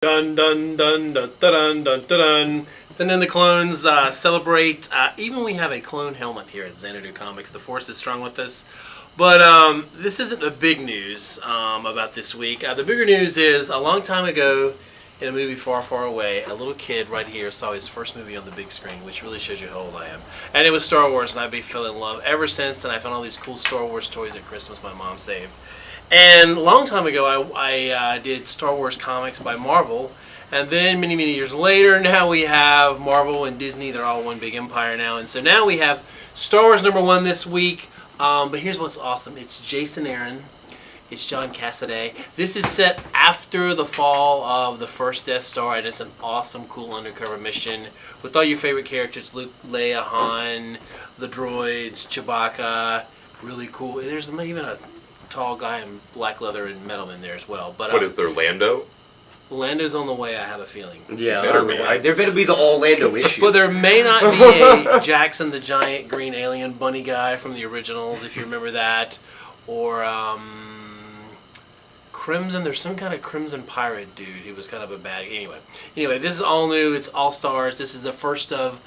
Dun dun dun dun dun dun dun dun. Send in the clones, celebrate. Even we have a clone helmet here at Zanadu Comics. The Force is strong with us. But this isn't the big news about this week. The bigger news is a long time ago in a movie far, far away, a little kid right here saw his first movie on the big screen, which really shows you how old I am. And it was Star Wars, and I've been feeling love ever since. And I found all these cool Star Wars toys at Christmas my mom saved. And a long time ago, I did Star Wars comics by Marvel. And then many, many years later, now we have Marvel and Disney. They're all one big empire now. And so now we have Star Wars #1 this week. But here's what's awesome. It's Jason Aaron. It's John Cassaday. This is set after the fall of the first Death Star. And it's an awesome, cool undercover mission with all your favorite characters. Luke, Leia, Han, the droids, Chewbacca. Really cool. There's even a tall guy in black leather and metal in there as well. But what is there, Lando? Lando's on the way, I have a feeling. Yeah, there better be the all Lando issue. But there may not be a Jackson the Giant Green Alien Bunny guy from the originals, if you remember that. Or Crimson, there's some kind of Crimson Pirate dude. He was kind of a bad... Anyway, this is all new. It's all stars. This is the first of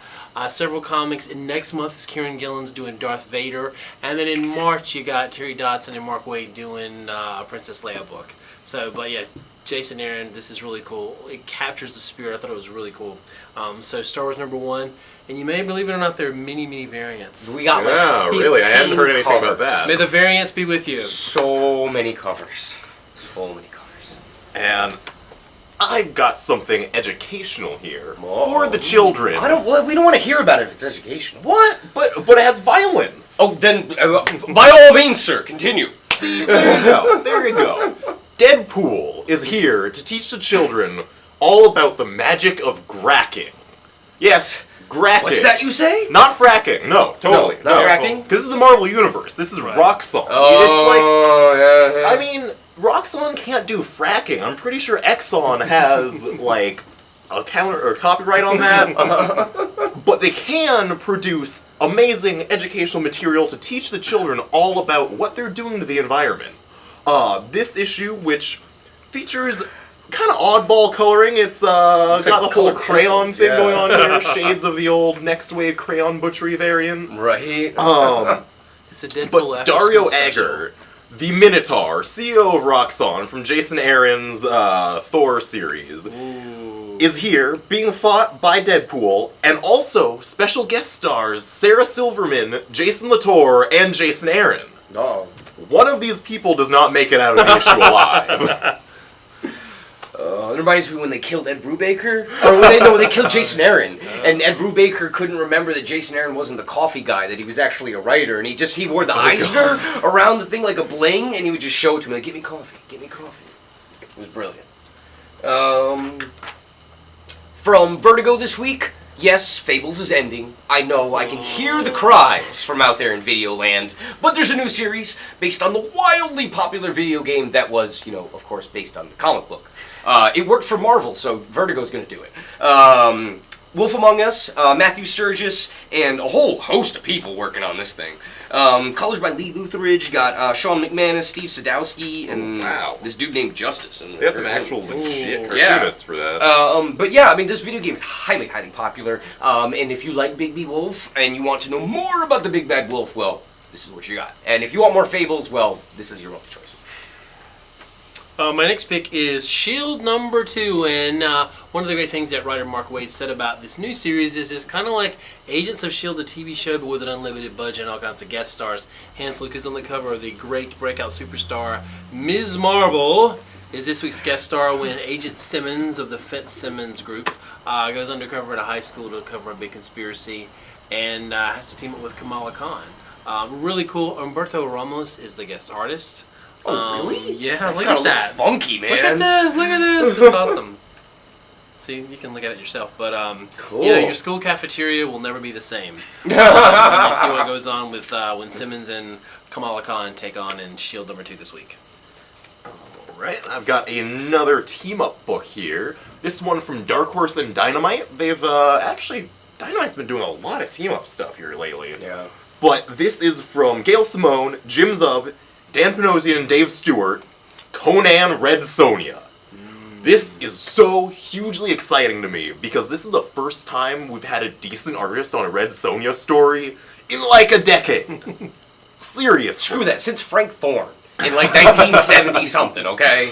several comics. And next month is Kieran Gillen's doing Darth Vader. And then in March, you got Terry Dodson and Mark Waid doing a Princess Leia book. So, but yeah, Jason Aaron, this is really cool. It captures the spirit. I thought it was really cool. So Star Wars #1. And you may believe it or not, there are many, many variants. We got really? I hadn't heard anything about that. May the variants be with you. So many covers. So many covers. And I've got something educational here for the children. We don't want to hear about it if it's educational. What? But it has violence. Oh, then by all means, sir, continue. See, there you go. There you go. Deadpool is here to teach the children all about the magic of gracking. Yes, gracking. What's that you say? Not fracking. No, totally. No, not fracking? Because this is the Marvel Universe. This is rock song. Oh, yeah. I mean, Roxxon can't do fracking. I'm pretty sure Exxon has, like, a counter or copyright on that. But they can produce amazing educational material to teach the children all about what they're doing to the environment. This issue, which features kind of oddball coloring, it's got the whole crayon thing going on here, shades of the old Next Wave crayon butchery variant. Right. It's a Deadpool. But Dario Agger, the Minotaur, CEO of Roxxon from Jason Aaron's Thor series, is here being fought by Deadpool, and also special guest stars Sarah Silverman, Jason Latour, and Jason Aaron. Oh. One of these people does not make it out of the issue alive. It reminds me when they killed Ed Brubaker. Or when they killed Jason Aaron. And Ed Brubaker couldn't remember that Jason Aaron wasn't the coffee guy, that he was actually a writer. And he wore the Eisner around the thing like a bling, and he would just show it to me like, get me coffee, get me coffee. It was brilliant. From Vertigo this week, yes, Fables is ending. I know, I can hear the cries from out there in video land. But there's a new series based on the wildly popular video game that was, of course, based on the comic book. It worked for Marvel, so Vertigo's going to do it. Wolf Among Us, Matthew Sturgis, and a whole host of people working on this thing. Colors by Lee Lutheridge, got Sean McManus, Steve Sadowski, and this dude named Justice. And they had some actual legit cartoonists for that. But yeah, I mean, this video game is highly, highly popular. And if you like Big B Wolf, and you want to know more about the Big Bad Wolf, well, this is what you got. And if you want more Fables, well, this is your only choice. My next pick is S.H.I.E.L.D. #2, and one of the great things that writer Mark Waid said about this new series is it's kind of like Agents of S.H.I.E.L.D., the TV show, but with an unlimited budget and all kinds of guest stars. Hans Luke is on the cover of the great breakout superstar Ms. Marvel is this week's guest star when Agent Simmons of the Fitzsimmons group goes undercover at a high school to cover a big conspiracy and has to team up with Kamala Khan. Really cool. Humberto Ramos is the guest artist. Oh, really? Yeah, that's look at that. Funky, man. Look at this. It's awesome. See, you can look at it yourself. But, cool. Your school cafeteria will never be the same. You see what goes on with when Simmons and Kamala Khan take on in S.H.I.E.L.D. #2 this week. Alright, I've got another team-up book here. This one from Dark Horse and Dynamite. They've, Dynamite's been doing a lot of team-up stuff here lately. Yeah. But this is from Gail Simone, Jim Zub, Dan Panosian and Dave Stewart, Conan Red Sonja. This is so hugely exciting to me because this is the first time we've had a decent artist on a Red Sonja story in like a decade. Seriously. Screw that, since Frank Thorne in like 1970 something, okay?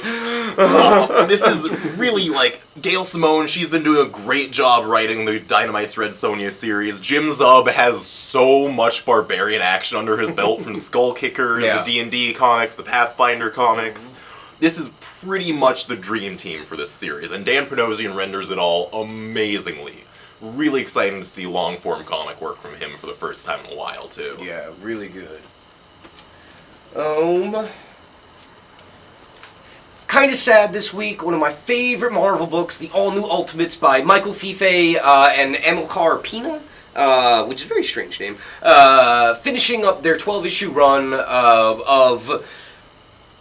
This is really like Gail Simone. She's been doing a great job writing the Dynamite's Red Sonja series. Jim Zub has so much barbarian action under his belt from Skull Kickers, the D&D comics, the Pathfinder comics. This is pretty much the dream team for this series, and Dan Panosian renders it all amazingly. Really exciting to see long-form comic work from him for the first time in a while, too. Yeah, really good. Kind of sad this week. One of my favorite Marvel books, the all-new Ultimates by Michael Fife and Amilcar Pina, which is a very strange name, finishing up their 12-issue run of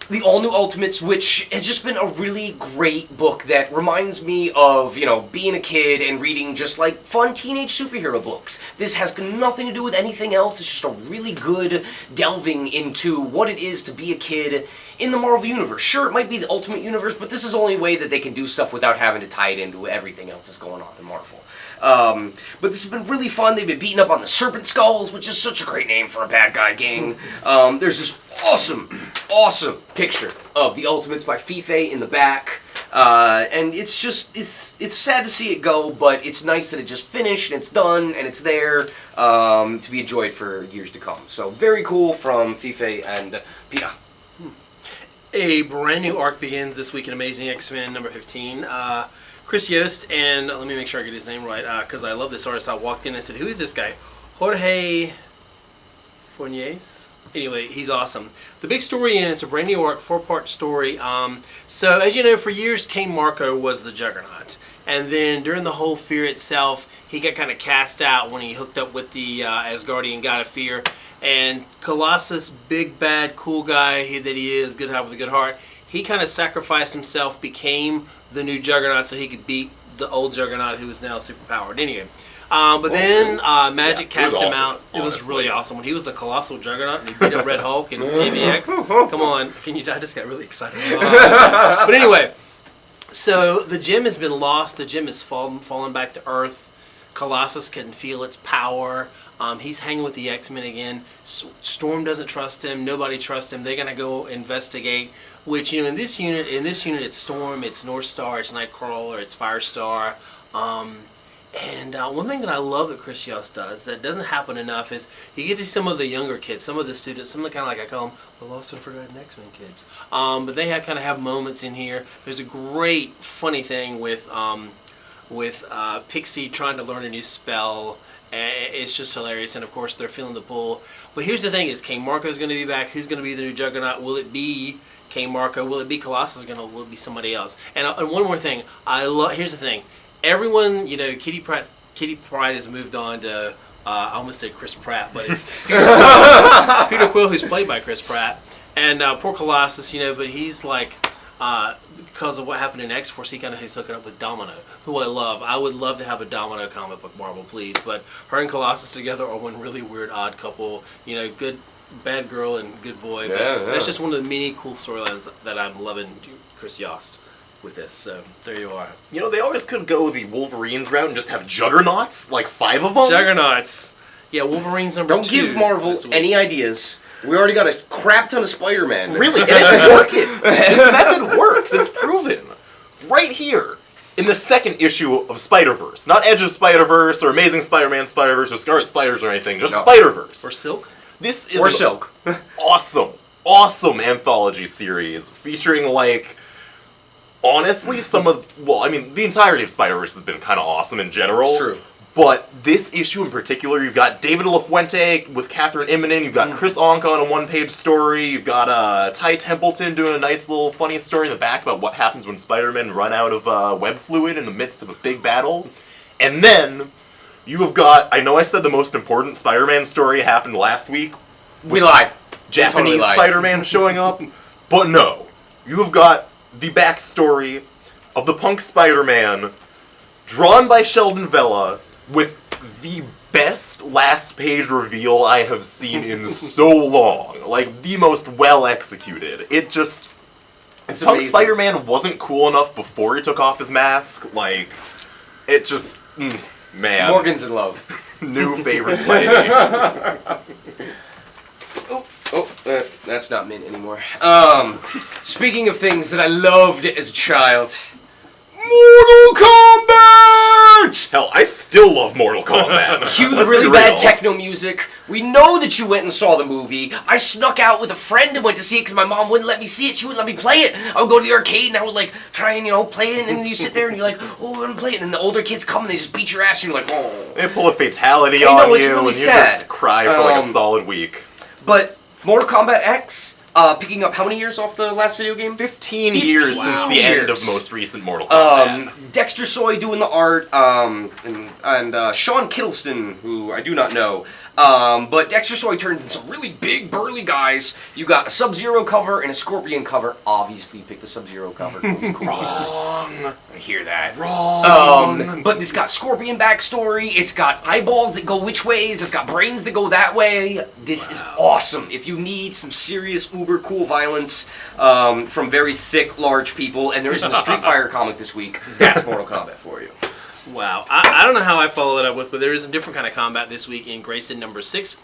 the all-new Ultimates, which has just been a really great book that reminds me of, you know, being a kid and reading just, like, fun teenage superhero books. This has nothing to do with anything else. It's just a really good delving into what it is to be a kid in the Marvel Universe. Sure, it might be the Ultimate Universe, but this is the only way that they can do stuff without having to tie it into everything else that's going on in Marvel. But this has been really fun. They've been beating up on the Serpent Skulls, which is such a great name for a bad guy gang. There's this awesome picture of the Ultimates by Fife in the back. And it's just, it's sad to see it go, but it's nice that it just finished and it's done and it's there to be enjoyed for years to come. So very cool from Fife and Pina. A brand new arc begins this week in Amazing X-Men number 15. Chris Yost and, let me make sure I get his name right, because I love this artist. I walked in and said, who is this guy? Jorge Fornes? Anyway, he's awesome. The big story in it's a brand new arc, 4-part story. So, as you know, for years, Cain Marko was the Juggernaut. And then during the whole Fear itself, he got kind of cast out when he hooked up with the Asgardian god of Fear. And Colossus, big, bad, cool guy that he is, good heart with a good heart, he kind of sacrificed himself, became the new Juggernaut so he could beat the old Juggernaut who is now superpowered. Anyway, but then Magic cast him out. It was really awesome. When he was the Colossal Juggernaut and he beat up Red Hulk and AVX. Come on. I just got really excited. But anyway, so the gem has been lost. The gem has fallen back to Earth. Colossus can feel its power. He's hanging with the X-Men again. Storm doesn't trust him. Nobody trusts him. They're gonna go investigate. Which, you know, in this unit, it's Storm, it's North Star, it's Nightcrawler, it's Firestar. And one thing that I love that Chris Yost does that doesn't happen enough is you get to some of the younger kids, some of the students, some of the kind of like I call them the lost and forgotten X-Men kids. But they kind of have moments in here. There's a great funny thing with Pixie trying to learn a new spell. It's just hilarious, and of course they're feeling the pull. But here's the thing: is Cain Marko's going to be back? Who's going to be the new Juggernaut? Will it be Cain Marko? Will it be Colossus? Will it be somebody else? And one more thing: here's the thing. Everyone, you know, Kitty Pryde has moved on to. I almost said Chris Pratt, but it's Peter Quill, who's played by Chris Pratt, and poor Colossus, you know. But he's like. Because of what happened in X-Force, he kind of is hooking up with Domino, who I love. I would love to have a Domino comic book, Marvel, please. But her and Colossus together are one really weird, odd couple. You know, good, bad girl and good boy. But that's just one of the many cool storylines that I'm loving Chris Yost with this. So there you are. You know, they always could go the Wolverines route and just have Juggernauts, like 5 of them. Juggernauts. Yeah, Wolverines number 2. Don't give Marvel any ideas. We already got a crap ton of Spider-Man. Really, and it's working. This method works. It's proven. Right here, in the second issue of Spider-Verse. Not Edge of Spider-Verse or Amazing Spider-Man Spider-Verse or Scarlet Spiders or anything. Just Spider-Verse. Or Silk. This is Silk. awesome anthology series featuring, like, honestly, the entirety of Spider-Verse has been kind of awesome in general. True. But this issue in particular, you've got David LaFuente with Catherine Immonen, you've got Chris Anka on a one-page story, you've got Ty Templeton doing a nice little funny story in the back about what happens when Spider-Man run out of web fluid in the midst of a big battle. And then, you have got, I know I said the most important Spider-Man story happened last week. We lied. Japanese totally Spider-Man showing up. But no, you have got the backstory of the punk Spider-Man drawn by Sheldon Vella, with the best last page reveal I have seen in so long. Like, the most well executed. It's It's Punk amazing. Spider-Man wasn't cool enough before he took off his mask. Like, it just, man. Morgan's in love. New favorite Spidey. That's not mint anymore. Speaking of things that I loved as a child, Mortal Kombat! Hell, I still love Mortal Kombat. Cue the Let's really be bad real. techno music. We know that you went and saw the movie. I snuck out with a friend and went to see it because my mom wouldn't let me see it. She wouldn't let me play it. I would go to the arcade and I would like try and play it, and then you sit there and you're like, oh, I'm gonna play it. And then the older kids come and they just beat your ass and you're like, oh. They pull a fatality I know, on it's you, really and you sad. just cry for like a solid week. But Mortal Kombat X, picking up how many years off the last video game? 15 years since the years. end of most recent Mortal Kombat. Dexter Soy doing the art, and Sean Kittleston, who I do not know. But Dexter Soy turns in some really big, burly guys. You got a Sub-Zero cover and a Scorpion cover. Obviously, you picked the Sub-Zero cover. It's cool. Wrong. I hear that. Wrong. But it's got Scorpion backstory. It's got eyeballs that go which ways. It's got brains that go that way. This is awesome. If you need some serious uber cool violence from very thick, large people, and there isn't a Street Fighter comic this week, that's Mortal Kombat for you. Wow. I don't know how I follow it up with, but there is a different kind of combat this week in Grayson number 6.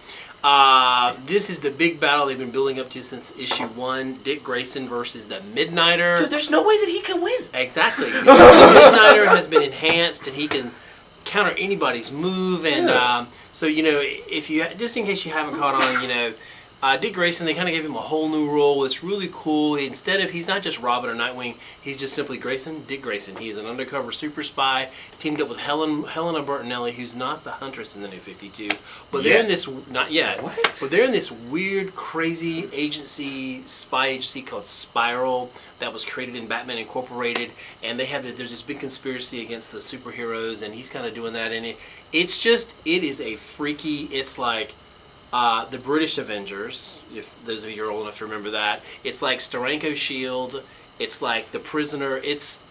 This is the big battle they've been building up to since issue 1. Dick Grayson versus the Midnighter. Dude, there's no way that he can win. Exactly. The Midnighter has been enhanced, and he can counter anybody's move. And so, if you just in case you haven't caught on, Dick Grayson, they kind of gave him a whole new role. It's really cool. He's not just Robin or Nightwing. He's just simply Dick Grayson. He is an undercover super spy, teamed up with Helena Bertinelli, who's not the Huntress in the New 52. But they're in this, not yet. What? But they're in this weird, crazy spy agency called S.H.I.E.L.D. that was created in Batman Incorporated, and there's this big conspiracy against the superheroes, and he's kind of doing that. And it is a freaky. It's like the British Avengers, if those of you are old enough to remember that. It's like Steranko's S.H.I.E.L.D. It's like The Prisoner. It's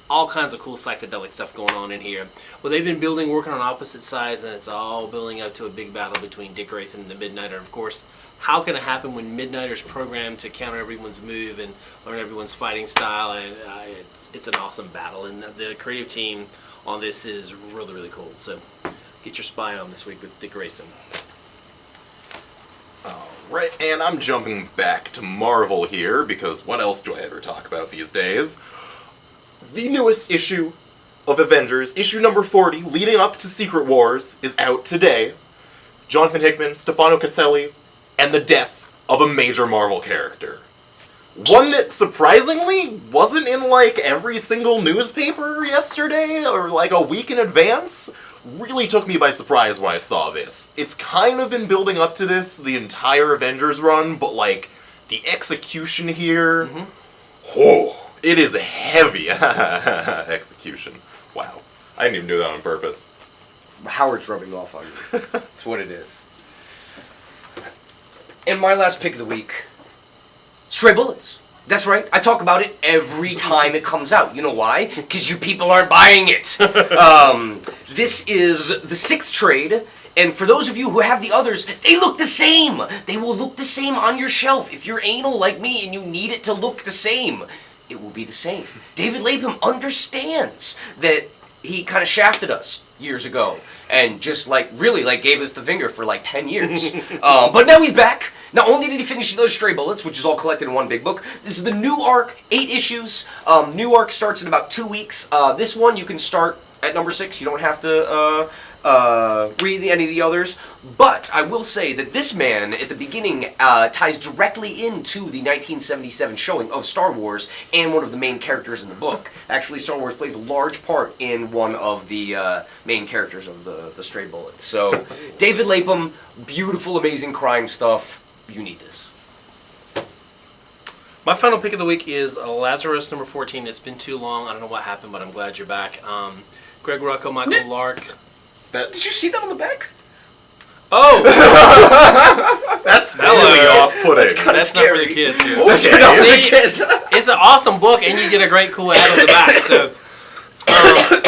all kinds of cool psychedelic stuff going on in here. Well, they've been working on opposite sides, and it's all building up to a big battle between Dick Grayson and the Midnighter. Of course, how can it happen when Midnighter's programmed to counter everyone's move and learn everyone's fighting style? And it's an awesome battle, and the creative team on this is really, really cool. So get your spy on this week with Dick Grayson. Right, and I'm jumping back to Marvel here, because what else do I ever talk about these days? The newest issue of Avengers, issue number 40, leading up to Secret Wars, is out today. Jonathan Hickman, Stefano Caselli, and the death of a major Marvel character. One that surprisingly wasn't in every single newspaper yesterday, or a week in advance. Really took me by surprise when I saw this. It's kind of been building up to this the entire Avengers run, but the execution here, it is a heavy execution. Wow. I didn't even do that on purpose. Howard's rubbing off on you. That's what it is. And my last pick of the week, Stray Bullets. That's right. I talk about it every time it comes out. You know why? Because you people aren't buying it. This is the 6th trade, and for those of you who have the others, they look the same. They will look the same on your shelf. If you're anal like me and you need it to look the same, it will be the same. David Lapham understands that he kind of shafted us years ago and just really gave us the finger for 10 years. But now he's back. Not only did he finish those Stray Bullets, which is all collected in one big book, this is the new arc, 8 issues. New arc starts in about 2 weeks. This one you can start at number 6. You don't have to read any of the others. But I will say that this man, at the beginning, ties directly into the 1977 showing of Star Wars and one of the main characters in the book. Actually, Star Wars plays a large part in one of the main characters of the Stray Bullets. So, David Lapham, beautiful, amazing crime stuff. You need this. My final pick of the week is Lazarus number 14. It's been too long. I don't know what happened, but I'm glad you're back. Greg Rucko, Michael Lark. Did you see that on the back? Oh! That's really off-putting. That's not for the kids here. That's not for the kids. It's an awesome book, and you get a great cool ad on the back. So,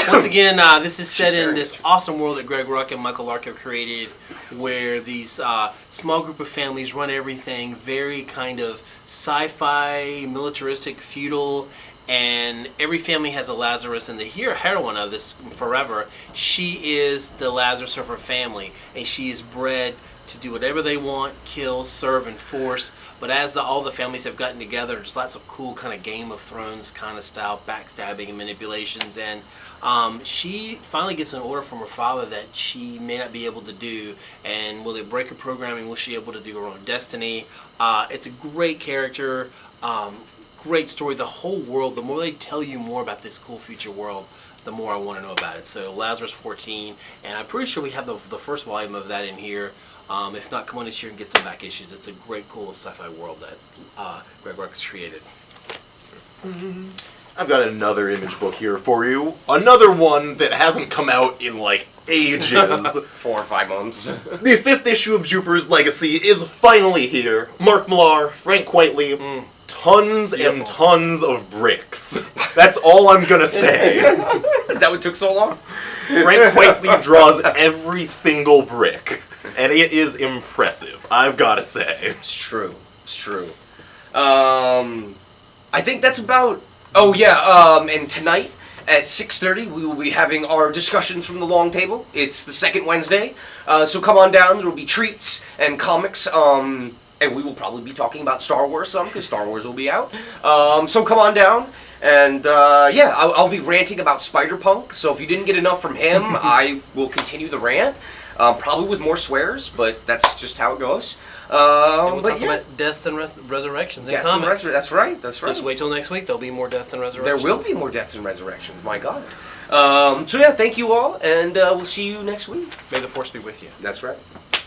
Once again, this is set in very this awesome world that Greg Ruck and Michael Lark have created, where these small group of families run everything, very kind of sci-fi, militaristic, feudal, and every family has a Lazarus, and the heroine of this Forever, she is the Lazarus of her family, and she is bred to do whatever they want, kill, serve, and force. But as all the families have gotten together, there's lots of cool kind of Game of Thrones kind of style backstabbing and manipulations, and she finally gets an order from her father that she may not be able to do, and will they break her programming? Will she be able to do her own destiny? It's a great character. Great story. The whole world, the more they tell you more about this cool future world, the more I want to know about it. So Lazarus 14, and I'm pretty sure we have the first volume of that in here. If not, come on this year and get some back issues. It's a great, cool sci-fi world that Greg Ruck has created. I've got another image book here for you. Another one that hasn't come out in, like, ages. 4 or 5 months. The 5th issue of Jupiter's Legacy is finally here. Mark Millar, Frank Quitely, tons and tons of bricks. That's all I'm gonna say. Is that what took so long? Frank Quitely draws every single brick, and it is impressive, I've gotta say. It's true. It's true. I think that's about... Oh, yeah, and tonight at 6:30 we will be having our discussions from the long table. It's the second Wednesday, so come on down. There will be treats and comics, and we will probably be talking about Star Wars some, because Star Wars will be out. So come on down, and yeah, I'll be ranting about Spider-Punk, so if you didn't get enough from him, I will continue the rant, probably with more swears, but that's just how it goes. And we'll talk about deaths and resurrections in comics. That's right, that's right. Just wait till next week. There'll be more deaths and resurrections. There will be more deaths and resurrections, my God. So yeah, thank you all, and we'll see you next week. May the Force be with you. That's right.